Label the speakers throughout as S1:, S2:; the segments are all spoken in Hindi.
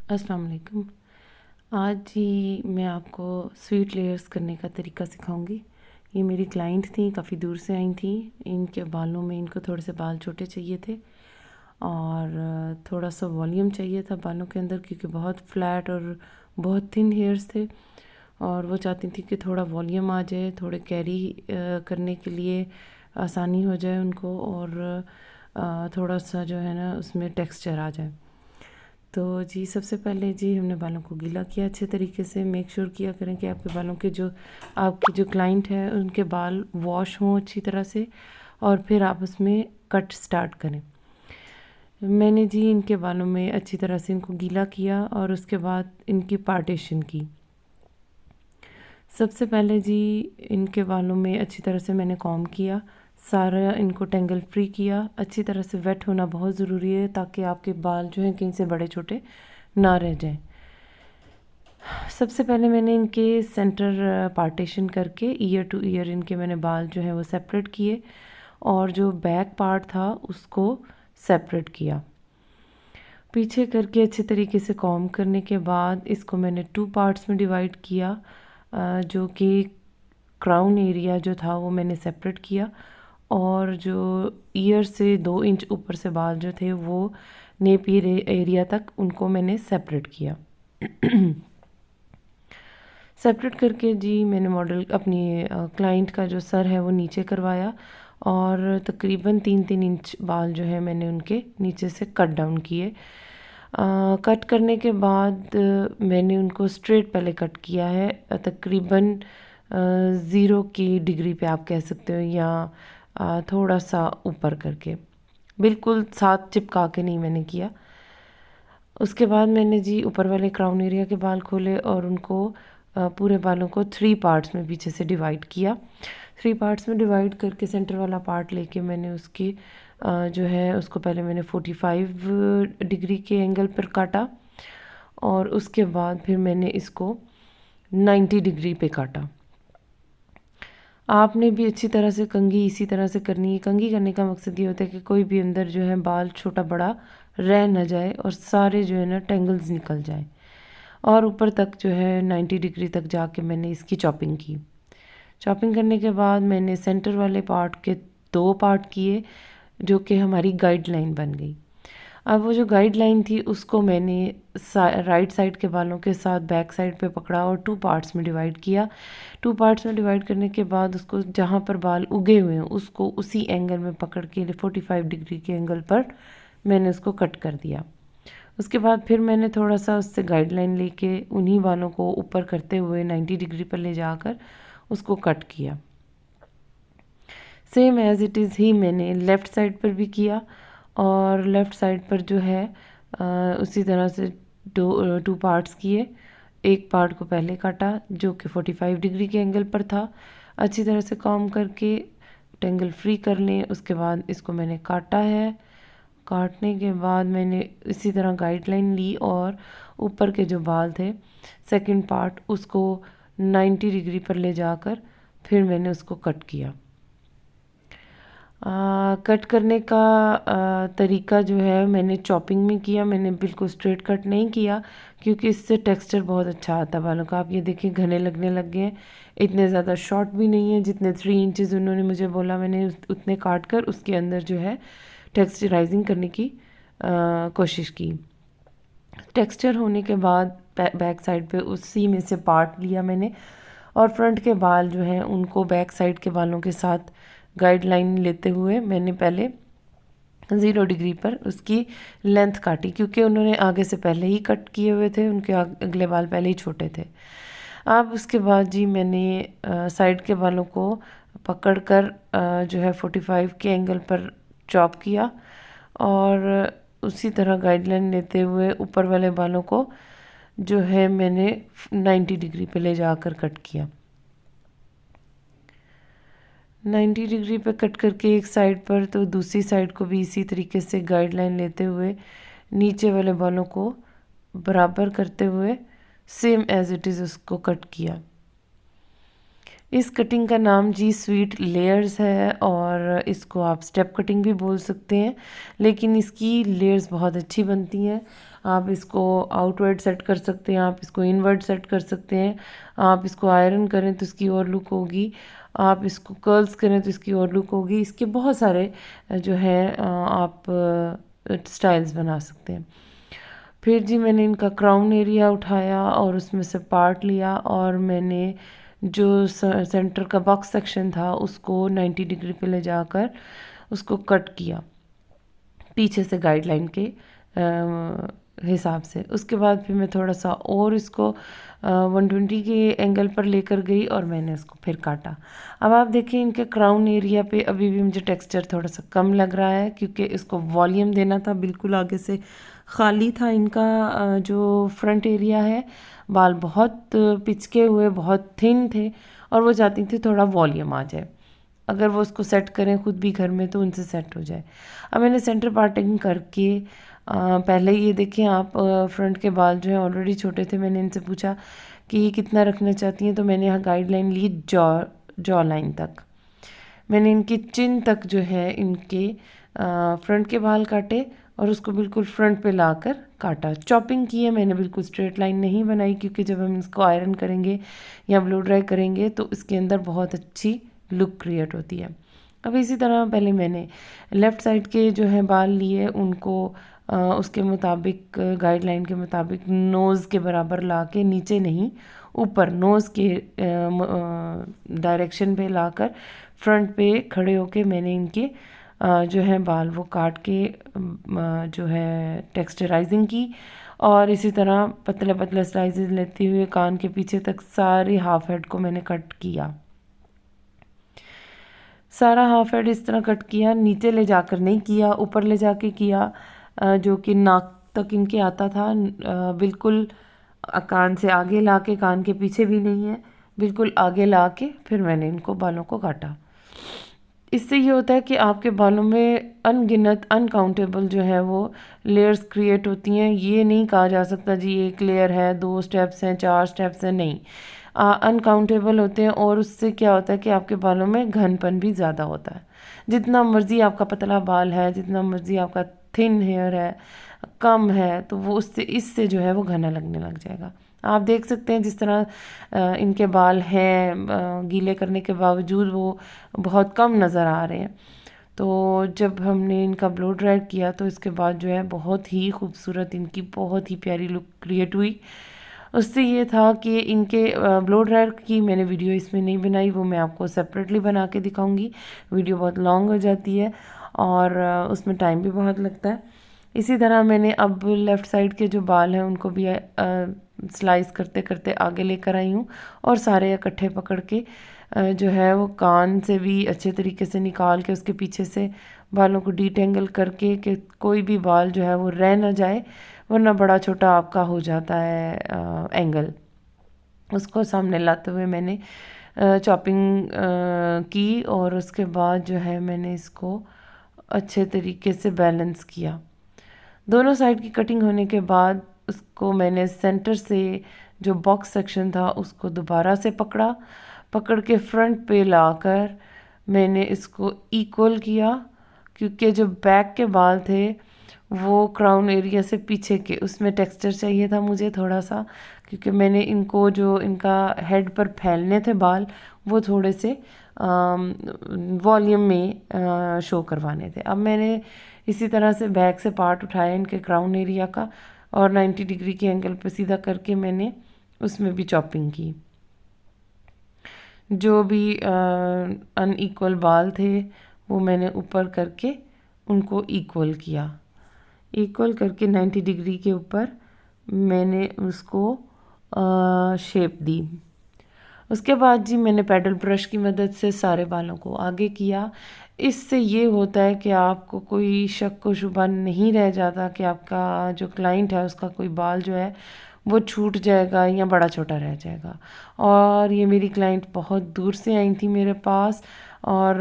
S1: अस्सलाम वालेकुम। आज जी मैं आपको स्वीट लेयर्स करने का तरीका सिखाऊंगी। ये मेरी क्लाइंट थी, काफ़ी दूर से आई थी। इनके बालों में इनको थोड़े से बाल छोटे चाहिए थे और थोड़ा सा वॉल्यूम चाहिए था बालों के अंदर, क्योंकि बहुत फ्लैट और बहुत थिन हेयर्स थे और वो चाहती थी कि थोड़ा वॉल्यूम आ जाए, थोड़े कैरी करने के लिए आसानी हो जाए उनको और थोड़ा सा जो है ना उसमें टेक्सचर आ जाए। तो जी सबसे पहले जी हमने बालों को गीला किया अच्छे तरीके से। मेक श्योर किया करें कि आपके बालों के जो आपकी जो क्लाइंट है उनके बाल वॉश हों अच्छी तरह से, और फिर आप उसमें कट स्टार्ट करें। मैंने जी इनके बालों में अच्छी तरह से इनको गीला किया और उसके बाद इनकी पार्टीशन की। सबसे पहले जी इनके बालों में अच्छी तरह से मैंने कॉम्ब किया, सारा इनको टेंगल फ्री किया। अच्छी तरह से वेट होना बहुत ज़रूरी है ताकि आपके बाल जो हैं कहीं से बड़े छोटे ना रह जाएं। सबसे पहले मैंने इनके सेंटर पार्टीशन करके ईयर टू ईयर इनके मैंने बाल जो हैं वो सेपरेट किए और जो बैक पार्ट था उसको सेपरेट किया। पीछे करके अच्छे तरीके से कॉम्ब करने के बाद इसको मैंने 2 पार्ट्स में डिवाइड किया। जो कि क्राउन एरिया जो था वो मैंने सेपरेट किया और जो ईयर से 2 इंच ऊपर से बाल जो थे वो नेपियर एरिया तक उनको मैंने सेपरेट किया। सेपरेट करके जी मैंने मॉडल अपनी क्लाइंट का जो सर है वो नीचे करवाया और तकरीबन 3-3 इंच बाल जो है मैंने उनके नीचे से कट डाउन किए। कट करने के बाद मैंने उनको स्ट्रेट पहले कट किया है, तकरीबन 0 की डिग्री पे आप कह सकते हो, या थोड़ा सा ऊपर करके, बिल्कुल साथ चिपका के नहीं मैंने किया। उसके बाद मैंने जी ऊपर वाले क्राउन एरिया के बाल खोले और उनको पूरे बालों को 3 पार्ट्स में पीछे से डिवाइड किया। 3 पार्ट्स में डिवाइड करके सेंटर वाला पार्ट लेके मैंने उसकी जो है उसको पहले मैंने 45 डिग्री के एंगल पर काटा और उसके बाद फिर मैंने इसको 90 डिग्री पे काटा। आपने भी अच्छी तरह से कंघी इसी तरह से करनी है। कंघी करने का मकसद ये होता है कि कोई भी अंदर जो है बाल छोटा बड़ा रह न जाए और सारे जो है ना टेंगल्स निकल जाए। और ऊपर तक जो है 90 डिग्री तक जाके मैंने इसकी चॉपिंग की। चॉपिंग करने के बाद मैंने सेंटर वाले पार्ट के 2 पार्ट किए, जो कि हमारी गाइडलाइन बन गई। अब वो जो गाइडलाइन थी उसको मैंने राइट साइड के बालों के साथ बैक साइड पे पकड़ा और 2 पार्ट्स में डिवाइड किया। 2 पार्ट्स में डिवाइड करने के बाद उसको जहाँ पर बाल उगे हुए हैं उसको उसी एंगल में पकड़ के 45 डिग्री के एंगल पर मैंने उसको कट कर दिया। उसके बाद फिर मैंने थोड़ा सा उससे गाइडलाइन लेके उन्हीं बालों को ऊपर करते हुए 90 डिग्री पर ले जाकर उसको कट किया। सेम एज़ इट इज़ ही मैंने लेफ़्ट साइड पर भी किया और लेफ़्ट साइड पर जो है उसी तरह से 2 पार्ट्स किए। एक पार्ट को पहले काटा जो कि 45 डिग्री के एंगल पर था। अच्छी तरह से कॉम्ब करके टेंगल फ्री कर लें। उसके बाद इसको मैंने काटा है। काटने के बाद मैंने इसी तरह गाइडलाइन ली और ऊपर के जो बाल थे सेकंड पार्ट उसको 90 डिग्री पर ले जाकर फिर मैंने उसको कट किया। कट करने का तरीका जो है मैंने चॉपिंग में किया। मैंने बिल्कुल स्ट्रेट कट नहीं किया क्योंकि इससे टेक्सचर बहुत अच्छा आता है बालों का। आप ये देखिए घने लगने लग गए हैं। इतने ज़्यादा शॉर्ट भी नहीं है, जितने 3 इंचेस उन्होंने मुझे बोला मैंने उतने काट कर उसके अंदर जो है टेक्सचराइजिंग करने की कोशिश की। टेक्सचर होने के बाद बैक साइड पे उसी में से पार्ट लिया मैंने और फ्रंट के बाल जो हैं उनको बैक साइड के बालों के साथ गाइडलाइन लेते हुए मैंने पहले 0 डिग्री पर उसकी लेंथ काटी, क्योंकि उन्होंने आगे से पहले ही कट किए हुए थे, उनके अगले बाल पहले ही छोटे थे। अब उसके बाद जी मैंने साइड के बालों को पकड़ कर जो है 45 के एंगल पर चॉप किया और उसी तरह गाइडलाइन लेते हुए ऊपर वाले बालों को जो है मैंने 90 डिग्री पे ले जाकर कट किया। 90 डिग्री पे कट करके एक साइड पर, तो दूसरी साइड को भी इसी तरीके से गाइडलाइन लेते हुए नीचे वाले बालों को बराबर करते हुए सेम एज इट इज़ उसको कट किया। इस कटिंग का नाम जी स्वीट लेयर्स है और इसको आप स्टेप कटिंग भी बोल सकते हैं, लेकिन इसकी लेयर्स बहुत अच्छी बनती हैं। आप इसको आउटवर्ड सेट कर सकते हैं, आप इसको इनवर्ड सेट कर सकते हैं, आप इसको आयरन करें तो इसकी और लुक होगी, आप इसको कर्ल्स करें तो इसकी और लुक होगी। इसके बहुत सारे जो है आप स्टाइल्स बना सकते हैं। फिर जी मैंने इनका क्राउन एरिया उठाया और उसमें से पार्ट लिया और मैंने जो सेंटर का बॉक्स सेक्शन था उसको 90 डिग्री पे ले जाकर उसको कट किया पीछे से गाइडलाइन के हिसाब से। उसके बाद फिर मैं थोड़ा सा और इसको 120 के एंगल पर लेकर गई और मैंने इसको फिर काटा। अब आप देखिए इनके क्राउन एरिया पे अभी भी मुझे टेक्सचर थोड़ा सा कम लग रहा है क्योंकि इसको वॉल्यूम देना था, बिल्कुल आगे से खाली था इनका जो फ्रंट एरिया है। बाल बहुत पिचके हुए, बहुत थिन थे और वो चाहती थी थोड़ा वॉल्यूम आ जाए, अगर वो उसको सेट करें खुद भी घर में तो उनसे सेट हो जाए। अब मैंने सेंटर पार्टिंग करके पहले ये देखें आप फ्रंट के बाल जो है ऑलरेडी छोटे थे। मैंने इनसे पूछा कि ये कितना रखना चाहती हैं, तो मैंने यहाँ गाइडलाइन ली जॉ लाइन तक। मैंने इनकी चिन तक जो है इनके फ्रंट के बाल काटे और उसको बिल्कुल फ्रंट पे लाकर काटा। चॉपिंग की है मैंने, बिल्कुल स्ट्रेट लाइन नहीं बनाई क्योंकि जब हम इसको आयरन करेंगे या ब्लो ड्राई करेंगे तो इसके अंदर बहुत अच्छी लुक क्रिएट होती है। अब इसी तरह पहले मैंने लेफ़्ट साइड के जो है बाल लिए, उनको उसके मुताबिक गाइडलाइन के मुताबिक नोज़ के बराबर ला के, नीचे नहीं ऊपर नोज़ के डायरेक्शन पे लाकर फ्रंट पे खड़े होके मैंने इनके जो है बाल वो काट के जो है टेक्सचराइजिंग की। और इसी तरह पतले पतले स्लाइसेस लेते हुए कान के पीछे तक सारी हाफ हेड को मैंने कट किया। सारा हाफ हेड इस तरह कट किया, नीचे ले जाकर नहीं किया, ऊपर ले जाके किया, जो कि नाक तक इनके आता था। बिल्कुल कान से आगे ला के, कान के पीछे भी नहीं है, बिल्कुल आगे ला के फिर मैंने इनको बालों को काटा। इससे ये होता है कि आपके बालों में अनगिनत अनकाउंटेबल जो है वो लेयर्स क्रिएट होती हैं। ये नहीं कहा जा सकता जी एक लेयर है, 2 स्टेप्स हैं, 4 स्टेप्स हैं, नहीं, अनकाउंटेबल होते हैं। और उससे क्या होता है कि आपके बालों में घनपन भी ज़्यादा होता है। जितना मर्ज़ी आपका पतला बाल है, जितना मर्ज़ी आपका थिन हेयर है, कम है, तो वो उससे इससे जो है वो घना लगने लग जाएगा। आप देख सकते हैं जिस तरह इनके बाल हैं गीले करने के बावजूद वो बहुत कम नज़र आ रहे हैं। तो जब हमने इनका ब्लो ड्राई किया तो इसके बाद जो है बहुत ही खूबसूरत इनकी बहुत ही प्यारी लुक क्रिएट हुई। उससे ये था कि इनके ब्लो ड्रायर की मैंने वीडियो इसमें नहीं बनाई, वो मैं आपको सेपरेटली बना के दिखाऊंगी। वीडियो बहुत लॉन्ग हो जाती है और उसमें टाइम भी बहुत लगता है। इसी तरह मैंने अब लेफ़्ट साइड के जो बाल हैं उनको भी स्लाइस करते करते आगे लेकर आई हूँ और सारे इकट्ठे पकड़ के जो है वो कान से भी अच्छे तरीके से निकाल के उसके पीछे से बालों को डीटेंगल करके कि कोई भी बाल जो है वो रह ना जाए, वरना बड़ा छोटा आपका हो जाता है एंगल। उसको सामने लाते हुए मैंने चॉपिंग की और उसके बाद जो है मैंने इसको अच्छे तरीके से बैलेंस किया। दोनों साइड की कटिंग होने के बाद उसको मैंने सेंटर से जो बॉक्स सेक्शन था उसको दोबारा से पकड़ के फ्रंट पे लाकर मैंने इसको इक्वल किया, क्योंकि जो बैक के बाल थे वो क्राउन एरिया से पीछे के उसमें टेक्सचर चाहिए था मुझे थोड़ा सा, क्योंकि मैंने इनको जो इनका हेड पर फैलने थे बाल वो थोड़े से वॉल्यूम में शो करवाने थे। अब मैंने इसी तरह से बैक से पार्ट उठाया इनके क्राउन एरिया का और 90 डिग्री के एंगल पर सीधा करके मैंने उसमें भी चॉपिंग की। जो भी अनइक्वल बाल थे वो मैंने ऊपर करके उनको इक्वल किया। इक्वल करके 90 डिग्री के ऊपर मैंने उसको शेप दी। उसके बाद जी मैंने पैडल ब्रश की मदद से सारे बालों को आगे किया। इससे ये होता है कि आपको कोई शक व शुबा नहीं रह जाता कि आपका जो क्लाइंट है उसका कोई बाल जो है वो छूट जाएगा या बड़ा छोटा रह जाएगा। और ये मेरी क्लाइंट बहुत दूर से आई थी मेरे पास और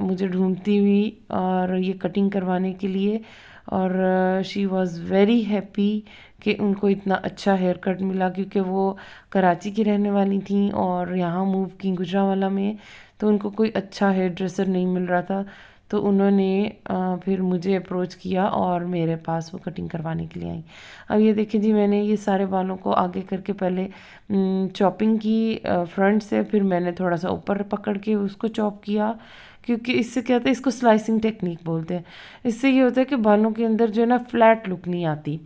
S1: मुझे ढूंढती हुई और ये कटिंग करवाने के लिए, और शी वॉज़ वेरी हैप्पी कि उनको इतना अच्छा हेयर कट मिला, क्योंकि वो कराची की रहने वाली थी और यहाँ मूव की गुजरांवाला में, तो उनको कोई अच्छा हेयर ड्रेसर नहीं मिल रहा था। तो उन्होंने फिर मुझे अप्रोच किया और मेरे पास वो कटिंग करवाने के लिए आई। अब ये देखिए जी, मैंने ये सारे बालों को आगे करके पहले चॉपिंग की फ्रंट से, फिर मैंने थोड़ा सा ऊपर पकड़ के उसको चॉप किया, क्योंकि इससे क्या होता है, इसको स्लाइसिंग टेक्निक बोलते हैं। इससे ये होता है कि बालों के अंदर जो है ना फ्लैट लुक नहीं आती।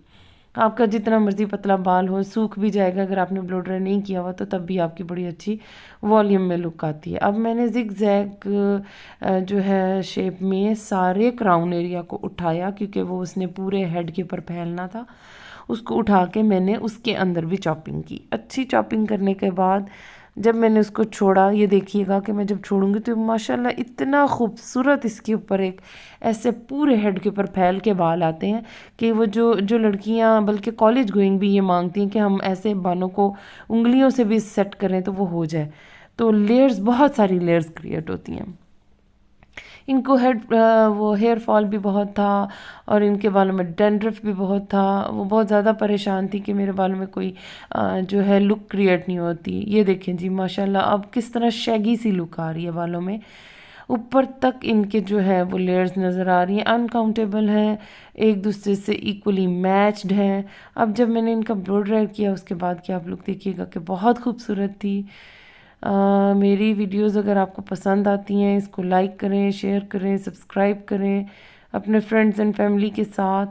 S1: आपका जितना मर्जी पतला बाल हो सूख भी जाएगा, अगर आपने ब्लो ड्राई नहीं किया हुआ तो तब भी आपकी बड़ी अच्छी वॉल्यूम में लुक आती है। अब मैंने जिग जैग जो है शेप में सारे क्राउन एरिया को उठाया, क्योंकि वो उसने पूरे हेड के ऊपर फैलना था। उसको उठा के मैंने उसके अंदर भी चॉपिंग की। अच्छी चॉपिंग करने के बाद जब मैंने उसको छोड़ा, ये देखिएगा कि मैं जब छोड़ूंगी तो माशाल्लाह इतना खूबसूरत इसके ऊपर एक ऐसे पूरे हेड के ऊपर फैल के बाल आते हैं कि वो जो जो लड़कियां बल्कि कॉलेज गोइंग भी ये मांगती हैं कि हम ऐसे बालों को उंगलियों से भी सेट करें तो वो हो जाए। तो लेयर्स, बहुत सारी लेयर्स क्रिएट होती हैं। इनको वो हेयर फॉल भी बहुत था और इनके बालों में डैंड्रफ भी बहुत था। वो बहुत ज़्यादा परेशान थी कि मेरे बालों में कोई जो है लुक क्रिएट नहीं होती। ये देखें जी माशाल्लाह अब किस तरह शैगी सी लुक आ रही है बालों में। ऊपर तक इनके जो है वो लेयर्स नज़र आ रही हैं, अनकाउंटेबल हैं, एक दूसरे से इक्वली मैच्ड हैं। अब जब मैंने इनका ब्लो ड्राई किया उसके बाद क्या आप लोग देखिएगा कि बहुत खूबसूरत थी। मेरी वीडियोस अगर आपको पसंद आती हैं, इसको लाइक करें, शेयर करें, सब्सक्राइब करें अपने फ्रेंड्स एंड फैमिली के साथ।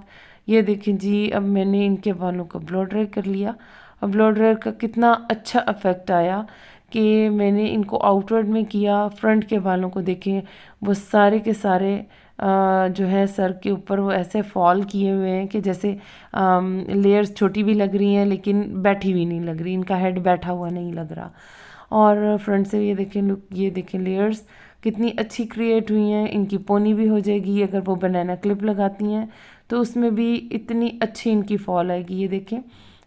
S1: ये देखें जी, अब मैंने इनके बालों को ब्लो ड्राई कर लिया। अब ब्लो ड्राई का कितना अच्छा इफ़ेक्ट आया कि मैंने इनको आउटवर्ड में किया। फ्रंट के बालों को देखें, वो सारे के सारे जो है सर के ऊपर वो ऐसे फॉल किए हुए हैं कि जैसे लेयर्स छोटी भी लग रही हैं लेकिन बैठी हुई नहीं लग रही, इनका हेड बैठा हुआ नहीं लग रहा। और फ्रंट से ये देखें लुक, ये देखें लेयर्स कितनी अच्छी क्रिएट हुई हैं। इनकी पोनी भी हो जाएगी अगर वो बनाना क्लिप लगाती हैं तो उसमें भी इतनी अच्छी इनकी फॉल आएगी। ये देखें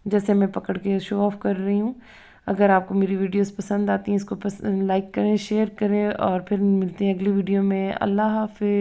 S1: जैसे मैं पकड़ के शो ऑफ कर रही हूँ। अगर आपको मेरी वीडियोस पसंद आती हैं, इसको लाइक करें, शेयर करें और फिर मिलते हैं अगली वीडियो में। अल्लाह हाफिज़।